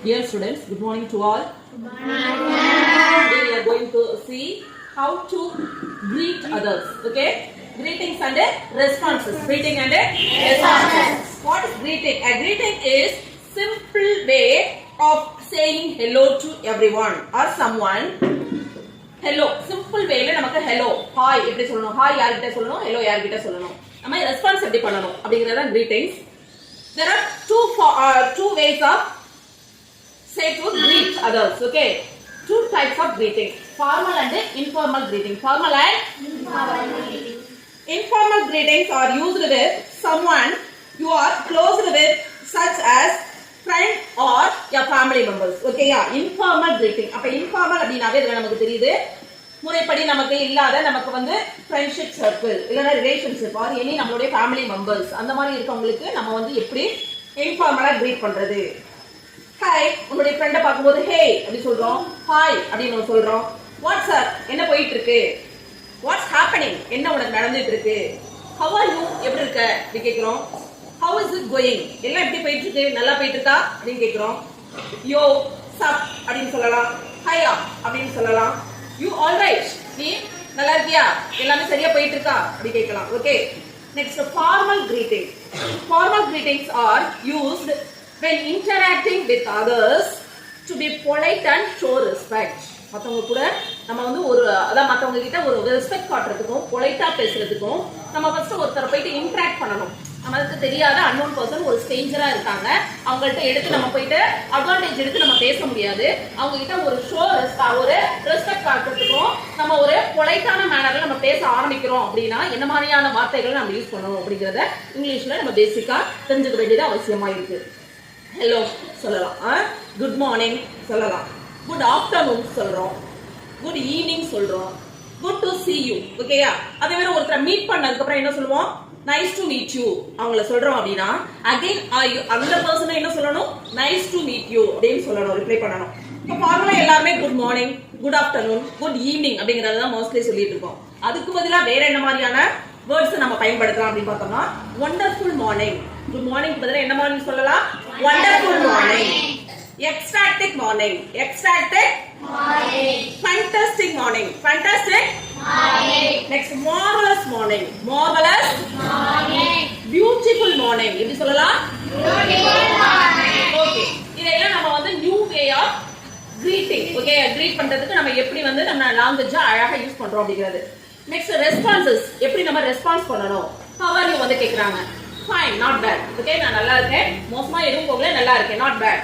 Dear students, good morning to all. Good morning. Today we are going to see how to greet others. Okay? Greetings and responses. Greeting and responses. What is greeting? A greeting is simple way of saying hello to everyone or someone. Hello. Simple way la namakku hello. Hi எப்படி சொல்லணும்? Hi யார்கிட்ட சொல்லணும்? Hello யார்கிட்ட சொல்லணும்? நம்ம response எப்படி பண்ணணும் அப்படிங்கறத greetings. There are two ways of say to greet others. Okay, two types of greeting: formal and informal greeting. Formal and informal greeting. Informal greetings are used with someone you are close with, such as friend or your family members. Okay, yeah, informal greeting. அப்ப informal அப்படினாவே இதுல நமக்கு தெரியுது முறைப்படி நமக்கு இல்லாத நமக்கு வந்து ஃப்ரெண்ட்ஷிப் சர்க்கிள் இல்லனா ரிலேஷன்ஷிப் ஆர் எனி நம்மளுடைய ஃபேமிலி மெம்பர்ஸ் அந்த மாதிரி இருக்கவங்களுக்கு நம்ம வந்து எப்படி இன்ஃபார்மலா கிரீட் பண்றது. ஹாய், உங்களுடைய ஃப்ரெண்ட பாக்கும்போது ஹே அப்படி சொல்றோம், ஹாய் அப்படி நம்ம சொல்றோம். வாட்ஸ் அப், என்ன போயிட்டு இருக்கு, வாட்ஸ் ஹேப்பனிங், என்ன உனக்கு நடந்துட்டு இருக்கு, ஹவ் ஆர் யூ, எப்படி இருக்க அப்படி கேக்குறோம். ஹவ் இஸ் இட் கோயிங், எல்லாம் எப்படி போயிட்டு இருக்கு, நல்லா போயிட்டு இருக்கா அப்படின்னு கேக்குறோம். யோ சப் அப்படின்னு சொல்லலாம், ஹையா அப்படின்னு சொல்லலாம். யூ ஆல்ரைட், நீ நல்லா இருக்கியா, எல்லாமே சரியா போயிட்டு இருக்கா அப்படி கேட்கலாம். Okay, next formal greeting. Formal greetings are used when interacting with others to be polite and show respect. மத்தவங்க கூட நம்ம வந்து ஒரு அதான் மத்தவங்க கிட்ட ஒரு ரெஸ்பெக்ட் காட்டுறதுக்கும் பொலைட்டா பேசுறதுக்கும் நம்ம ஃபர்ஸ்ட் ஒருத்தரை போயிட்டு இன்டராக்ட் பண்ணணும். நமக்கு தெரியாத அன்னோன் பர்சன் ஒரு ஸ்ட்ரேஞ்சரா இருக்காங்க, அவங்கள்ட்ட எடுத்து நம்ம போயிட்டு அட்வான்டேஜ் எடுத்து நம்ம பேச முடியாது. அவங்க கிட்ட ஒரு ஒரு ரெஸ்பெக்ட் காட்டுறதுக்கும் நம்ம ஒரு பொலைட்டான மேனர்ல நம்ம பேச ஆரம்பிக்கிறோம் அப்படின்னா என்ன மாதிரியான வார்த்தைகளை நம்ம யூஸ் பண்ணணும் அப்படிங்கறத இங்கிலீஷ்ல நம்ம பேசிக்கா தெரிஞ்சுக்க வேண்டியது அவசியமா இருக்கு. ஹலோ சொல்லலாம், குட் மார்னிங் சொல்லலாம், குட் ஆஃப்டர்நூன் சொல்றோம், குட் ஈவினிங் சொல்றோம், குட் டு see you. ஓகேயா, அதே மாதிரி ஒருத்தரை மீட் பண்ணதுக்கு அப்புறம் என்ன சொல்லுவோம், நைஸ் டு மீட் யூ அவங்கள சொல்றோம் அப்படின்னா அகைன் அந்த பர்சனை என்ன சொல்லணும், நைஸ் டு மீட் யூ அப்படின்னு சொல்லணும், ரிப்ளை பண்ணணும். இப்போ ஃபார்முலா எல்லாருமே good morning, good afternoon, good evening அப்படிங்கறத தான் மோஸ்ட்லி சொல்லிட்டு இருக்கோம். அதுக்கு பதிலா வேற என்ன மாதிரியான வேர்ட்ஸ் நம்ம பயன்படுத்தலாம் அப்படின்னு பார்த்தோம்னா வண்டர்ஃபுல் மார்னிங். குட் மார்னிங் பதிலா என்ன மார்னிங் சொல்லலாம், wonderful morning. Ecstatic morning, ecstatic morning. Fantastic morning, fantastic morning. Next, marvelous morning, marvelous morning. Beautiful morning, எப்படி சொல்லலாம், beautiful morning. Okay, இதெல்லாம் நம்ம வந்து new way of greeting. Okay, greet பண்றதுக்கு நம்ம எப்படி வந்து நம்ம லாங்குவேஜ் அழகா யூஸ் பண்றோம் அப்படிங்கிறது. நெக்ஸ்ட் ரெஸ்பான்சஸ், எப்படி நம்ம ரெஸ்பான்ஸ் பண்ணணும். how are you வந்து கேக்குறாங்க, fine, not bad. ஓகே, நான் நல்லா இருக்கேன், மோசமா எதுவும் போகல, நல்லா இருக்கேன், not bad.